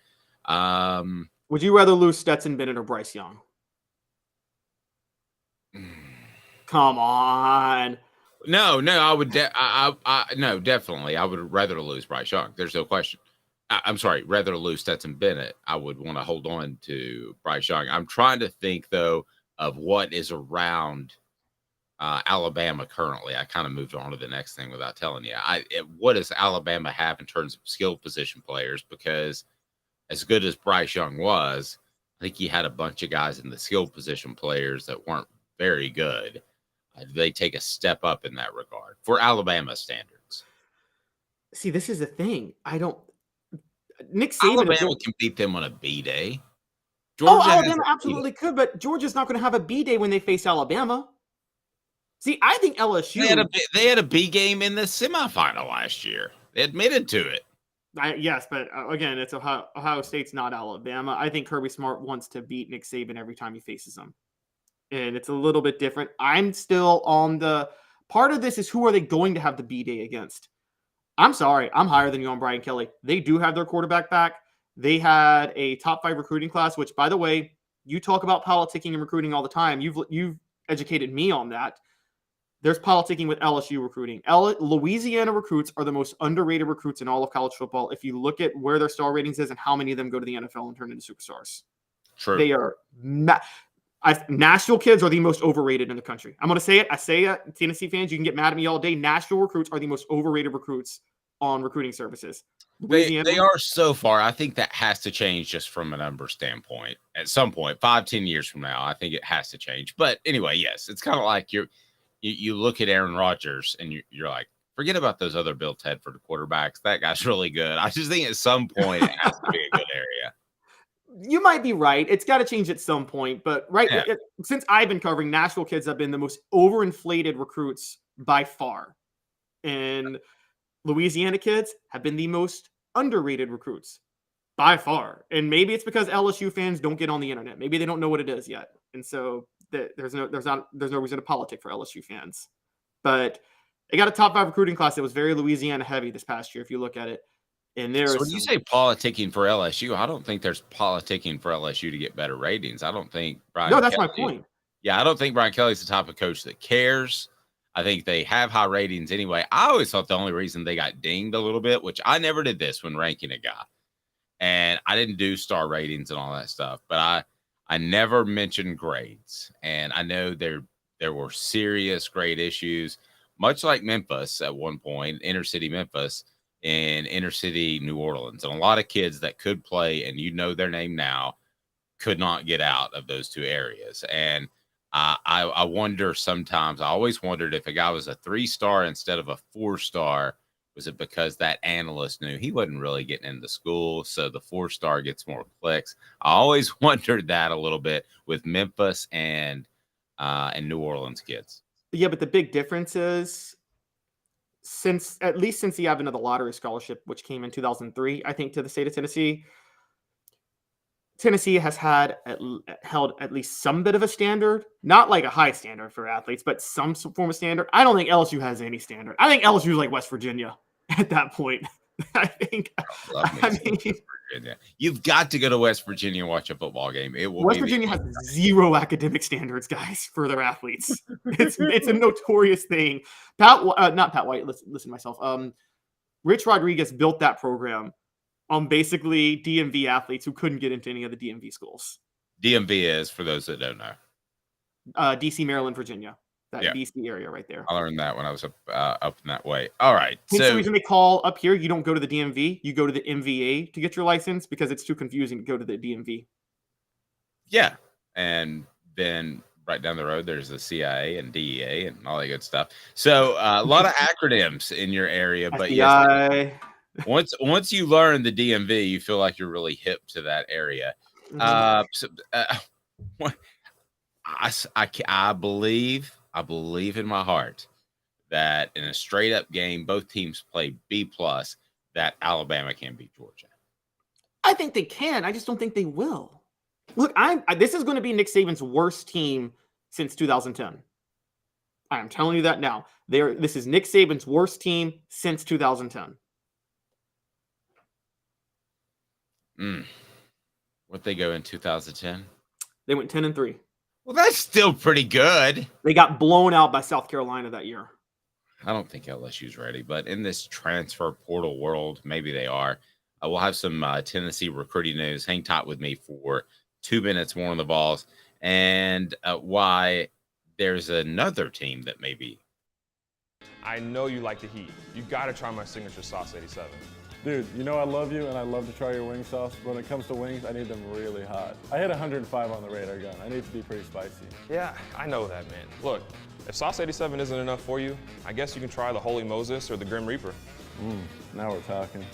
Would you rather lose Stetson Bennett or Bryce Young? Come on. No, I would. No, definitely, I would rather lose Bryce Young. There's no question. I'm sorry, rather lose Stetson Bennett. I would want to hold on to Bryce Young. I'm trying to think though of what is around Alabama currently. I kind of moved on to the next thing without telling you. What does Alabama have in terms of skill position players? Because as good as Bryce Young was, I think he had a bunch of guys in the skill position players that weren't very good. They take a step up in that regard for Alabama standards. See, this is the thing. Nick Saban Alabama can beat them on a B day. Alabama absolutely could, but Georgia's not going to have a B day when they face Alabama. See, I think LSU. They had a B game in the semifinal last year. They admitted to it. Yes, but again, it's Ohio State's not Alabama. I think Kirby Smart wants to beat Nick Saban every time he faces them. And it's a little bit different. I'm still on the part of this is who are they going to have the B day against? I'm sorry, I'm higher than you on Brian Kelly. They do have their quarterback back. They had a top 5 recruiting class, which, by the way, you talk about politicking and recruiting all the time. You've educated me on that. There's politicking with LSU recruiting. Louisiana recruits are the most underrated recruits in all of college football. If you look at where their star ratings is and how many of them go to the NFL and turn into superstars. True. They are Nashville kids are the most overrated in the country. I'm going to say it. I say it. Tennessee fans, you can get mad at me all day. Nashville recruits are the most overrated recruits on recruiting services. They are so far. I think that has to change just from a number standpoint. At some point, 5-10 years from now, I think it has to change. But anyway, yes, it's kind of like you look at Aaron Rodgers and you're like, forget about those other Bill Tedford quarterbacks. That guy's really good. I just think at some point it has to be a good area. You might be right. It's got to change at some point. But since I've been covering, Nashville kids have been the most overinflated recruits by far. And Louisiana kids have been the most underrated recruits by far. And maybe it's because LSU fans don't get on the internet. Maybe they don't know what it is yet. And so there's no reason to politic for LSU fans. But they got a top 5 recruiting class that was very Louisiana heavy this past year, if you look at it. And so when you say politicking for LSU, I don't think there's politicking for LSU to get better ratings. I don't think Brian. No, that's my point. Yeah, I don't think Brian Kelly's the type of coach that cares. I think they have high ratings anyway. I always thought the only reason they got dinged a little bit, which I never did this when ranking a guy, and I didn't do star ratings and all that stuff, but I never mentioned grades. And I know there were serious grade issues, much like Memphis at one point, inner city Memphis and inner city New Orleans. And a lot of kids that could play, and you know their name now, could not get out of those two areas. And I wonder sometimes, I always wondered if a guy was a 3-star instead of a 4-star, was it because that analyst knew he wasn't really getting into school, so the 4-star gets more clicks? I always wondered that a little bit with Memphis and New Orleans kids. Yeah, but the big difference is since the advent of the lottery scholarship, which came in 2003, I think, to the state of Tennessee, Tennessee has held at least some bit of a standard, not like a high standard for athletes, but some form of standard. I don't think LSU has any standard. I think LSU is like West Virginia at that point. I mean, Virginia. You've got to go to West Virginia and watch a football game. West Virginia has zero academic standards, guys, for their athletes. It's a notorious thing. Not Pat White. Listen to myself. Rich Rodriguez built that program on basically DMV athletes who couldn't get into any of the DMV schools. DMV is, for those that don't know, DC, Maryland, Virginia. That DC area right there. I learned that when I was up in that way. All right. So the reason they call up here, you don't go to the DMV, you go to the MVA to get your license because it's too confusing to go to the DMV. Yeah. And then right down the road, there's the CIA and DEA and all that good stuff. So a lot of acronyms in your area, but yes, once you learn the DMV, you feel like you're really hip to that area. I believe in my heart that in a straight up game, both teams play B+, that Alabama can beat Georgia. I think they can. I just don't think they will. Look, this is going to be Nick Saban's worst team since 2010. I am telling you that now. This is Nick Saban's worst team since 2010. What'd they go in 2010? They went 10-3. Well, that's still pretty good. They got blown out by South Carolina that year. I don't think LSU's ready, but in this transfer portal world, maybe they are. We'll have some Tennessee recruiting news. Hang tight with me for 2 minutes more on the Vols and why there's another team that maybe. I know you like the heat. You got to try my signature sauce 87. Dude, you know I love you and I love to try your wing sauce, but when it comes to wings, I need them really hot. I hit 105 on the radar gun. I need to be pretty spicy. Yeah, I know that, man. Look, if sauce 87 isn't enough for you, I guess you can try the Holy Moses or the Grim Reaper. Now we're talking.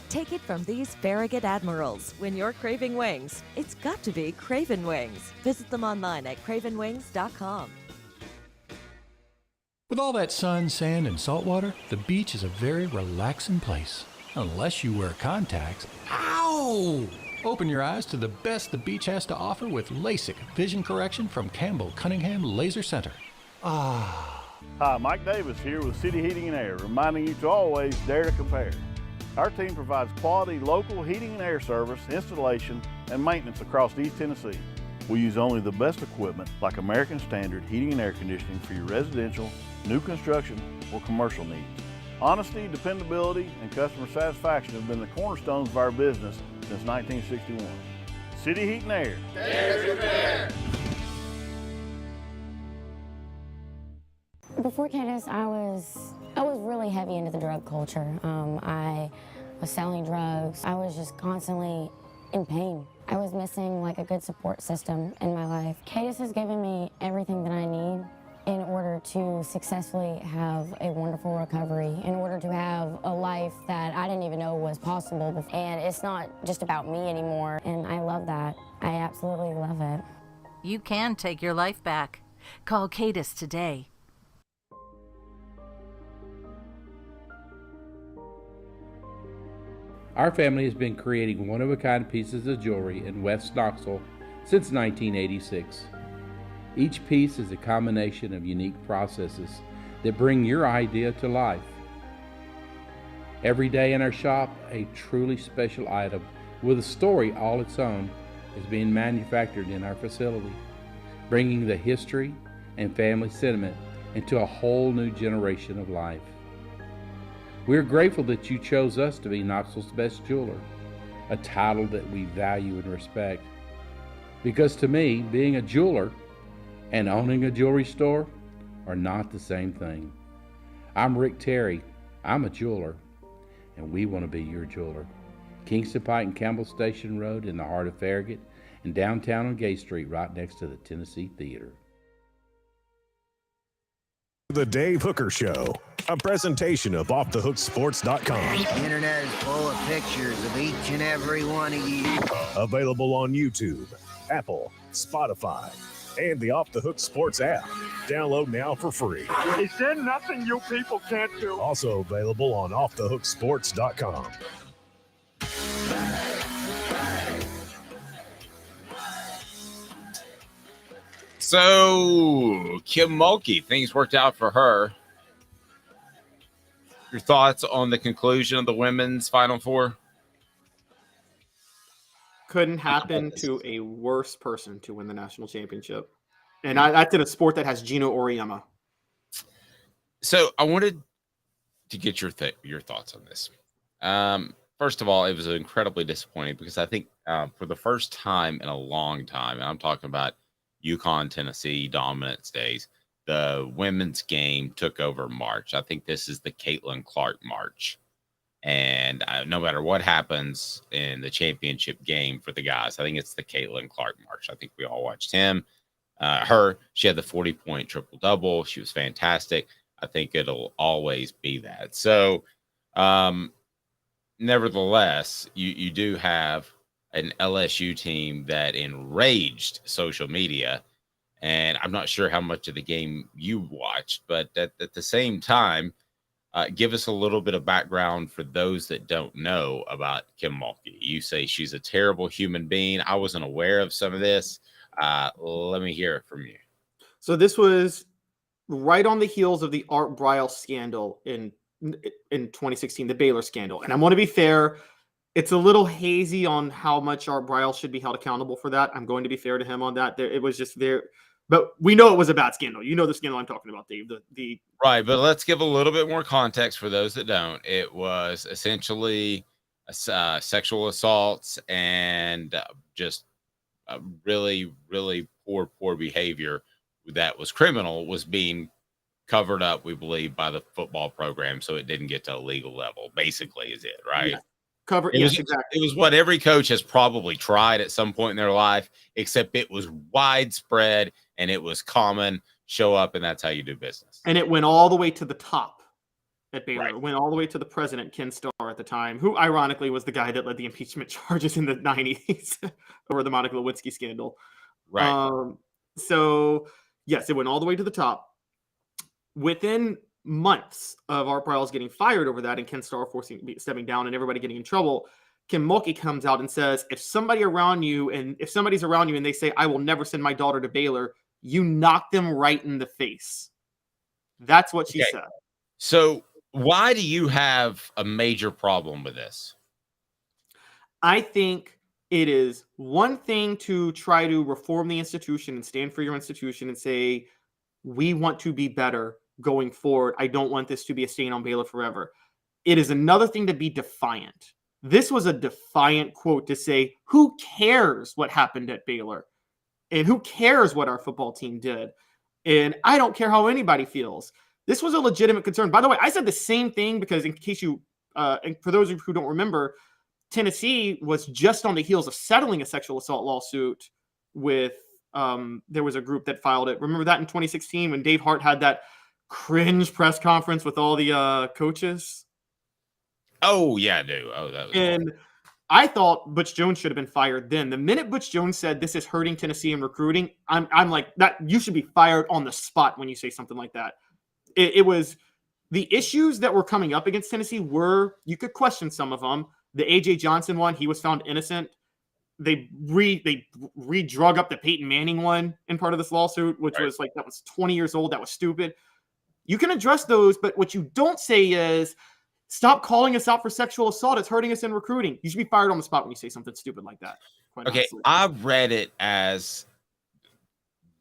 Take it from these Farragut Admirals. When you're craving wings, it's got to be Craven Wings. Visit them online at cravenwings.com. With all that sun, sand, and salt water, the beach is a very relaxing place. Unless you wear contacts. Ow! Open your eyes to the best the beach has to offer with LASIK vision correction from Campbell Cunningham Laser Center. Hi, Mike Davis here with City Heating and Air, reminding you to always dare to compare. Our team provides quality local heating and air service, installation, and maintenance across East Tennessee. We use only the best equipment like American Standard heating and air conditioning for your residential, new construction, or commercial needs. Honesty, dependability, and customer satisfaction have been the cornerstones of our business since 1961. City Heat and Air. Dare to compare. Before Candace, I was really heavy into the drug culture. I was selling drugs. I was just constantly in pain. I was missing like a good support system in my life. Candace has given me everything that I need in order to successfully have a wonderful recovery, in order to have a life that I didn't even know was possible before. And it's not just about me anymore, and I love that. I absolutely love it. You can take your life back. Call Cadis today. Our family has been creating one-of-a-kind pieces of jewelry in West Knoxville since 1986. Each piece is a combination of unique processes that bring your idea to life. Every day in our shop, a truly special item with a story all its own is being manufactured in our facility, bringing the history and family sentiment into a whole new generation of life. We're grateful that you chose us to be Knoxville's best jeweler, a title that we value and respect. Because to me, being a jeweler and owning a jewelry store are not the same thing. I'm Rick Terry. I'm a jeweler, and we want to be your jeweler. Kingston Pike and Campbell Station Road in the heart of Farragut, and downtown on Gay Street right next to the Tennessee Theater. The Dave Hooker Show, a presentation of OffTheHookSports.com. The internet is full of pictures of each and every one of you. Available on YouTube, Apple, Spotify, and the Off the Hook Sports app. Download now for free. Is there nothing you people can't do? Also available on OffTheHookSports.com. So, Kim Mulkey, things worked out for her. Your thoughts on the conclusion of the women's Final Four? Couldn't happen to a worse person to win the national championship. And that's in a sport that has Gino Auriemma. So I wanted to get your thoughts on this. First of all, it was incredibly disappointing because I think for the first time in a long time, and I'm talking about UConn, Tennessee dominance days, the women's game took over March. I think this is the Caitlin Clark March. And no matter what happens in the championship game for the guys, I think it's the Caitlin Clark March. I think we all watched she had the 40-point triple-double. She was fantastic. I think it'll always be that. So, nevertheless, you do have an LSU team that enraged social media. And I'm not sure how much of the game you watched, but at the same time, Give us a little bit of background for those that don't know about Kim Mulkey. You say she's a terrible human being. I wasn't aware of some of this. Let me hear it from you. So this was right on the heels of the Art Briles scandal in 2016, the Baylor scandal. And I want to be fair, it's a little hazy on how much Art Briles should be held accountable for that. I'm going to be fair to him on that. It was just there, but we know it was a bad scandal. You know the scandal I'm talking about, Dave. The Right, but let's give a little bit more context for those that don't. It was essentially sexual assaults and just really, really poor behavior that was criminal was being covered up, we believe, by the football program, so it didn't get to a legal level. Basically, is it right? Yeah. Yes, exactly. It was what every coach has probably tried at some point in their life, except it was widespread and it was common. Show up, and that's how you do business. And it went all the way to the top at Baylor. Right. It went all the way to the president, Ken Starr, at the time, who ironically was the guy that led the impeachment charges in the 90s over the Monica Lewinsky scandal. Right. So, yes, it went all the way to the top. Within months of Art Briles getting fired over that and Ken Starr stepping down and everybody getting in trouble, Kim Mulkey comes out and says, if somebody's around you and they say, I will never send my daughter to Baylor, you knock them right in the face. That's what she said. So why do you have a major problem with this? I think it is one thing to try to reform the institution and stand for your institution and say, we want to be better going forward. I don't want this to be a stain on Baylor forever. It is another thing to be defiant. This was a defiant quote to say, who cares what happened at Baylor? And who cares what our football team did? And I don't care how anybody feels. This was a legitimate concern. By the way, I said the same thing because in case you, and for those of you who don't remember, Tennessee was just on the heels of settling a sexual assault lawsuit with, there was a group that filed it. Remember that in 2016 when Dave Hart had that cringe press conference with all the coaches? Oh, yeah, I do. Oh, that was And I thought Butch Jones should have been fired then. The minute Butch Jones said this is hurting Tennessee in recruiting, I'm like, that you should be fired on the spot when you say something like that. It was the issues that were coming up against Tennessee were, you could question some of them. The A.J. Johnson one, he was found innocent. They re-drug up the Peyton Manning one in part of this lawsuit, which was like, that was 20 years old. That was stupid. You can address those, but what you don't say is, stop calling us out for sexual assault. It's hurting us in recruiting. You should be fired on the spot when you say something stupid like that. Okay, I read it as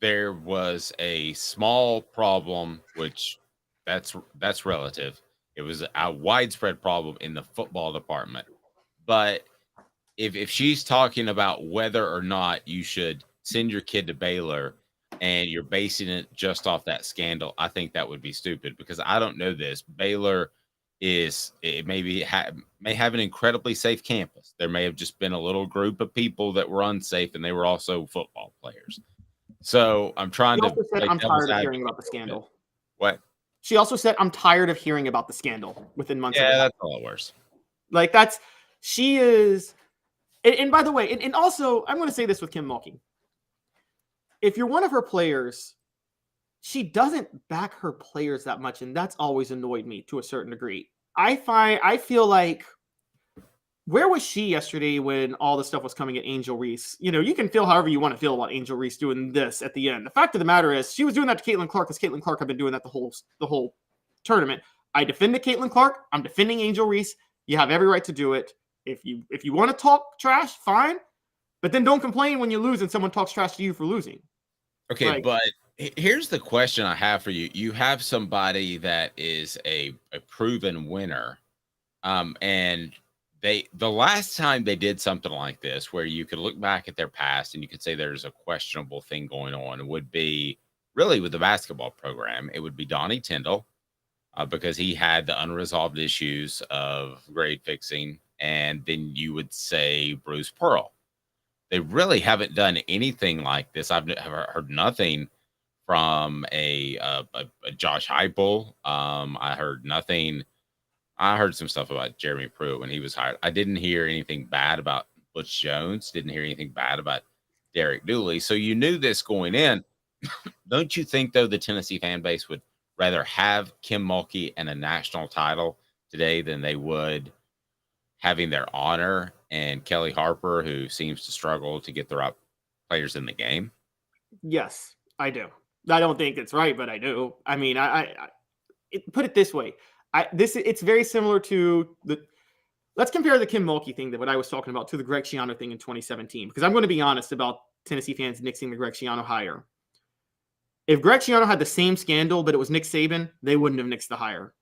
there was a small problem, which that's relative. It was a widespread problem in the football department. But if she's talking about whether or not you should send your kid to Baylor and you're basing it just off that scandal, I think that would be stupid because I don't know this. Baylor may have an incredibly safe campus. There may have just been a little group of people that were unsafe and they were also football players. So I'm trying to said, I'm tired of hearing about the scandal. What? She also said, I'm tired of hearing about the scandal within months. Yeah, that's all it was. Like she is. And by the way, and also I'm going to say this with Kim Mulkey. If you're one of her players, she doesn't back her players that much, and that's always annoyed me to a certain degree. I feel like, where was she yesterday when all the stuff was coming at Angel Reese? You know, you can feel however you want to feel about Angel Reese doing this at the end. The fact of the matter is, she was doing that to Caitlin Clark because Caitlin Clark had been doing that the whole tournament. I defended Caitlin Clark. I'm defending Angel Reese. You have every right to do it. If you want to talk trash, fine. But then don't complain when you lose and someone talks trash to you for losing. Okay, but here's the question I have for you. You have somebody that is a proven winner, and the last time they did something like this, where you could look back at their past and you could say there's a questionable thing going on, would be really with the basketball program. It would be Donnie Tyndall, because he had the unresolved issues of grade fixing, and then you would say Bruce Pearl. They really haven't done anything like this. I've heard nothing from a Josh Heupel. I heard nothing. I heard some stuff about Jeremy Pruitt when he was hired. I didn't hear anything bad about Butch Jones. Didn't hear anything bad about Derek Dooley. So you knew this going in. Don't you think, though, the Tennessee fan base would rather have Kim Mulkey and a national title today than they would having their honor and Kelly Harper, who seems to struggle to get the right players in the game? Yes, I do. I don't think it's right, but I do. I mean, put it this way. It's very similar to the. Let's compare the Kim Mulkey thing that what I was talking about to the Greg Schiano thing in 2017, because I'm going to be honest about Tennessee fans nixing the Greg Schiano hire. If Greg Schiano had the same scandal, but it was Nick Saban, they wouldn't have nixed the hire.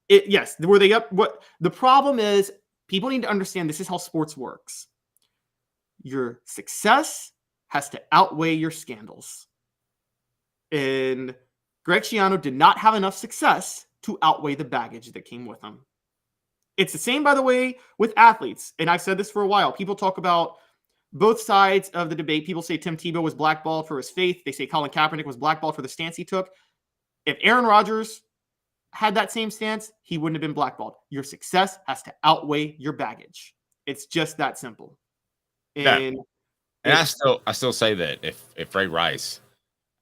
Yes, were they up? What the problem is, people need to understand this is how sports works. Your success has to outweigh your scandals. And Greg Schiano did not have enough success to outweigh the baggage that came with him. It's the same, by the way, with athletes. And I've said this for a while. People talk about both sides of the debate. People say Tim Tebow was blackballed for his faith. They say Colin Kaepernick was blackballed for the stance he took. If Aaron Rodgers had that same stance, he wouldn't have been blackballed. Your success has to outweigh your baggage. It's just that simple. And I still say that if Ray Rice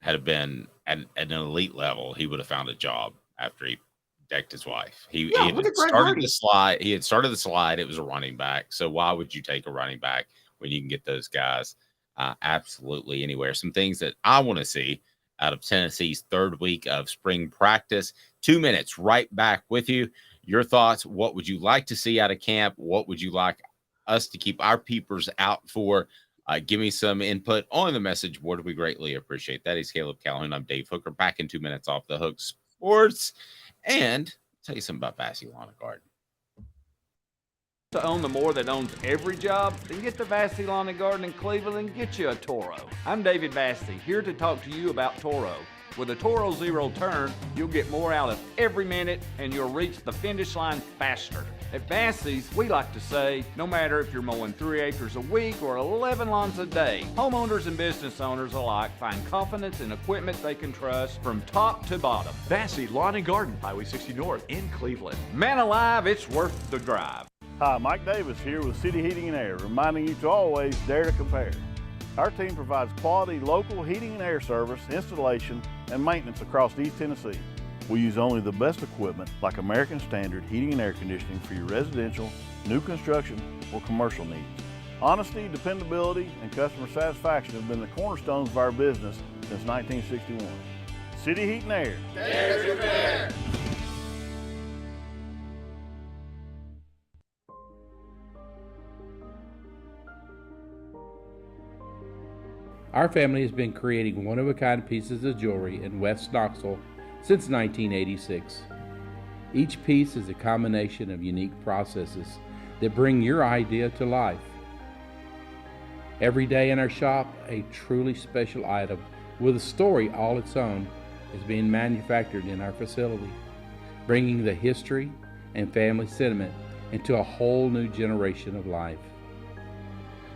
had been at an elite level, he would have found a job after he decked his wife. He had started the slide. He had started the slide. It was a running back. So why would you take a running back when you can get those guys absolutely anywhere? Some things that I want to see out of Tennessee's third week of spring practice. 2 minutes, right back with you. Your thoughts. What would you like to see out of camp? What would you like us to keep our peepers out for? Give me some input on the message board. We greatly appreciate that. He's Caleb Calhoun. I'm Dave Hooker. Back in 2 minutes off the Hook Sports. And I'll tell you something about Vassy Lawn and Garden. To own the more that owns every job, then get to Vassy Lawn and Garden in Cleveland and get you a Toro. I'm David Vassy, here to talk to you about Toro. With a Toro Zero Turn, you'll get more out of every minute and you'll reach the finish line faster. At Vassy's, we like to say, no matter if you're mowing 3 acres a week or 11 lawns a day, homeowners and business owners alike find confidence in equipment they can trust from top to bottom. Vassy Lawn and Garden, Highway 60 North in Cleveland. Man alive, it's worth the drive. Hi, Mike Davis here with City Heating and Air, reminding you to always dare to compare. Our team provides quality local heating and air service, installation, and maintenance across East Tennessee. We use only the best equipment like American Standard heating and air conditioning for your residential, new construction, or commercial needs. Honesty, dependability, and customer satisfaction have been the cornerstones of our business since 1961. City Heat and Air. Dare to compare. Our family has been creating one-of-a-kind pieces of jewelry in West Knoxville since 1986. Each piece is a combination of unique processes that bring your idea to life. Every day in our shop, a truly special item with a story all its own is being manufactured in our facility, bringing the history and family sentiment into a whole new generation of life.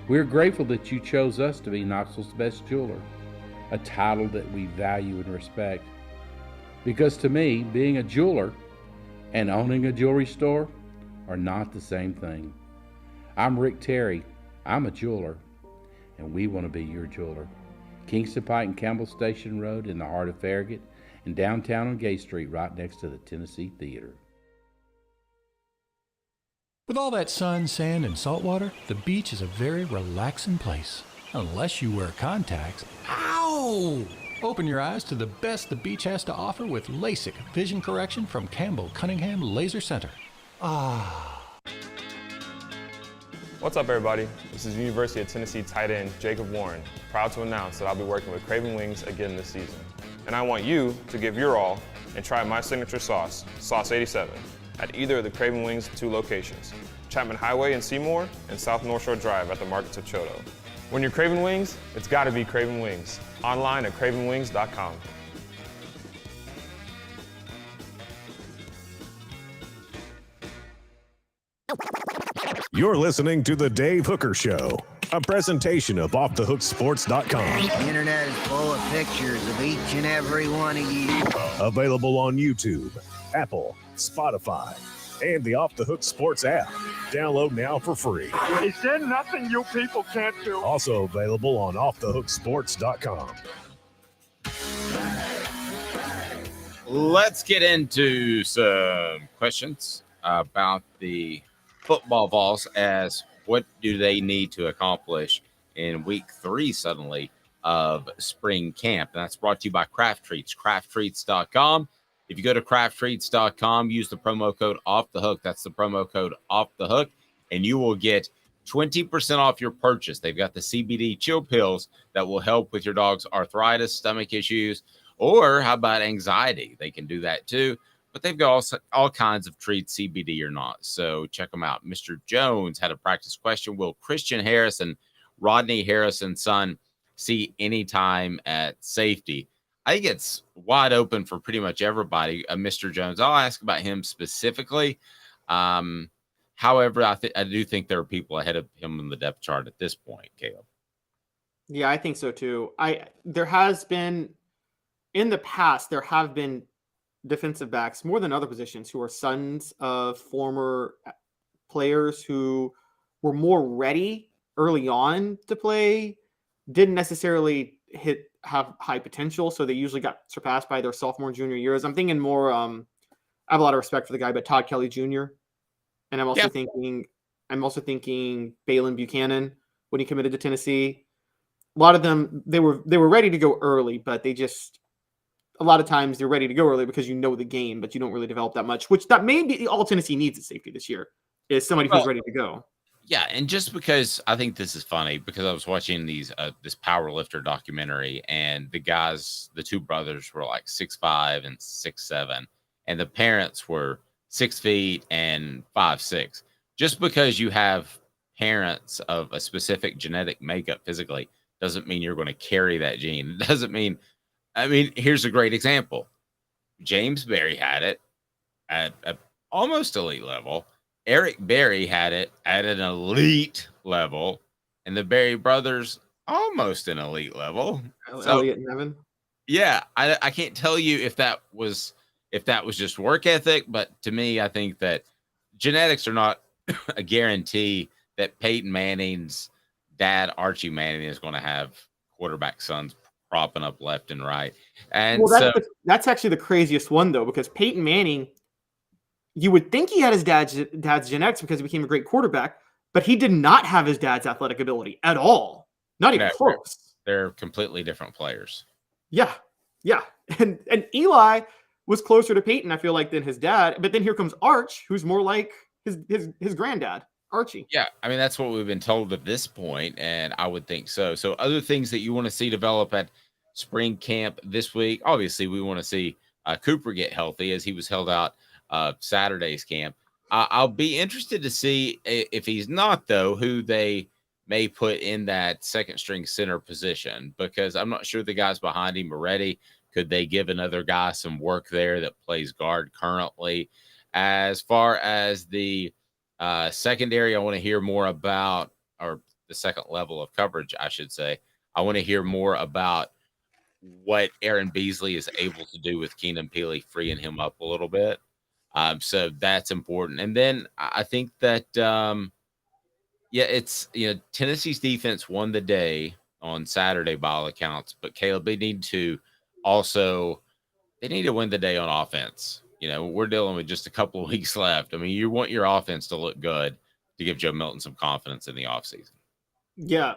We're grateful that you chose us to be Knoxville's best jeweler, a title that we value and respect. Because to me, being a jeweler and owning a jewelry store are not the same thing. I'm Rick Terry. I'm a jeweler, and we want to be your jeweler. Kingston Pike and Campbell Station Road in the heart of Farragut, and downtown on Gay Street right next to the Tennessee Theater. With all that sun, sand, and salt water, the beach is a very relaxing place. Unless you wear contacts. Ow! Open your eyes to the best the beach has to offer with LASIK vision correction from Campbell Cunningham Laser Center. Ah. What's up, everybody? This is University of Tennessee tight end Jacob Warren, proud to announce that I'll be working with Craven Wings again this season. And I want you to give your all and try my signature sauce, Sauce 87, at either of the Craven Wings 2 locations, Chapman Highway in Seymour and South North Shore Drive at the Markets of Choto. When you're craving wings, it's gotta be Craven Wings. Online at cravenwings.com. You're listening to The Dave Hooker Show, a presentation of OffTheHookSports.com. The internet is full of pictures of each and every one of you. Available on YouTube, Apple, Spotify, and the Off the Hook Sports app. Download now for free. Is there nothing you people can't do? Also available on OffTheHookSports.com. Let's get into some questions about the football Vols as what do they need to accomplish in week 3 suddenly of spring camp. And that's brought to you by Craft Treats, crafttreats.com. If you go to crafttreats.com, use the promo code Off the Hook. That's the promo code Off the Hook, and you will get 20% off your purchase. They've got the CBD chill pills that will help with your dog's arthritis, stomach issues, or how about anxiety? They can do that too. But they've got all kinds of treats, CBD or not. So check them out. Mr. Jones had a practice question. Will Christian Harrison, Rodney Harrison's son, see any time at safety? I think it's wide open for pretty much everybody. Mr. Jones, I'll ask about him specifically. However, I do think there are people ahead of him in the depth chart at this point, Caleb. Yeah, I think so too. There has been in the past, there have been defensive backs more than other positions who are sons of former players who were more ready early on to play, didn't necessarily have high potential, so they usually got surpassed by their sophomore, junior years. I'm thinking more. I have a lot of respect for the guy, but Todd Kelly Jr. And I'm also thinking Balin Buchanan when he committed to Tennessee. A lot of them, they were ready to go early, but they just. A lot of times they're ready to go early because you know the game, but you don't really develop that much, which that may be all Tennessee needs at safety this year is somebody who's ready to go. Yeah, and just because I think this is funny because I was watching this power lifter documentary and the two brothers were like 6'5" and 6'7", and the parents were 6 feet and 5'6". Just because you have parents of a specific genetic makeup physically doesn't mean you're going to carry that gene. It doesn't mean. I mean, here's a great example. James Berry had it at almost elite level. Eric Berry had it at an elite level, and the Berry brothers almost an elite level. Elliot and Evan. Yeah, I can't tell you if that was just work ethic, but to me, I think that genetics are not a guarantee that Peyton Manning's dad, Archie Manning, is going to have quarterback sons propping up left and right. And that's actually the craziest one, though, because Peyton Manning, you would think he had his dad's genetics because he became a great quarterback, but he did not have his dad's athletic ability at all. Not even close. They're completely different players. Yeah. Yeah. And Eli was closer to Peyton, I feel like, than his dad. But then here comes Arch, who's more like his granddad, Archie. Yeah, I mean, that's what we've been told at this point, and I would think so. So other things that you want to see develop at spring camp this week, obviously we want to see Cooper get healthy as he was held out Saturday's camp. I'll be interested to see if he's not, though, who they may put in that second string center position, because I'm not sure the guys behind him are ready. Could they give another guy some work there that plays guard currently? As far as the secondary, I want to hear more about, or the second level of coverage, I should say. I want to hear more about what Aaron Beasley is able to do with Keenan Peely, freeing him up a little bit. So that's important. And then I think that, it's, Tennessee's defense won the day on Saturday by all accounts, but Caleb, they need to win the day on offense. We're dealing with just a couple of weeks left. I mean, you want your offense to look good to give Joe Milton some confidence in the offseason. Yeah.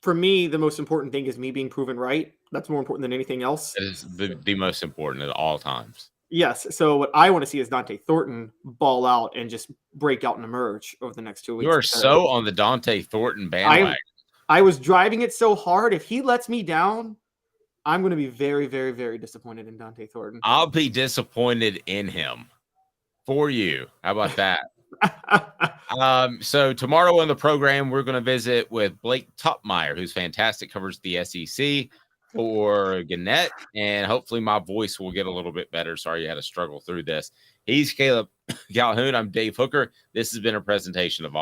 For me, the most important thing is me being proven right. That's more important than anything else. It is the most important at all times. Yes. So what I want to see is Dante Thornton ball out and just break out and emerge over the next 2 weeks. You are so on the Dante Thornton bandwagon. I was driving it so hard. If he lets me down, I'm going to be very, very, very disappointed in Dante Thornton. I'll be disappointed in him for you. How about that? So tomorrow on the program, we're going to visit with Blake Topmeyer, who's fantastic, covers the SEC for Gannett, and hopefully my voice will get a little bit better. Sorry you had to struggle through this. He's Caleb Calhoun. I'm Dave Hooker. This has been a presentation of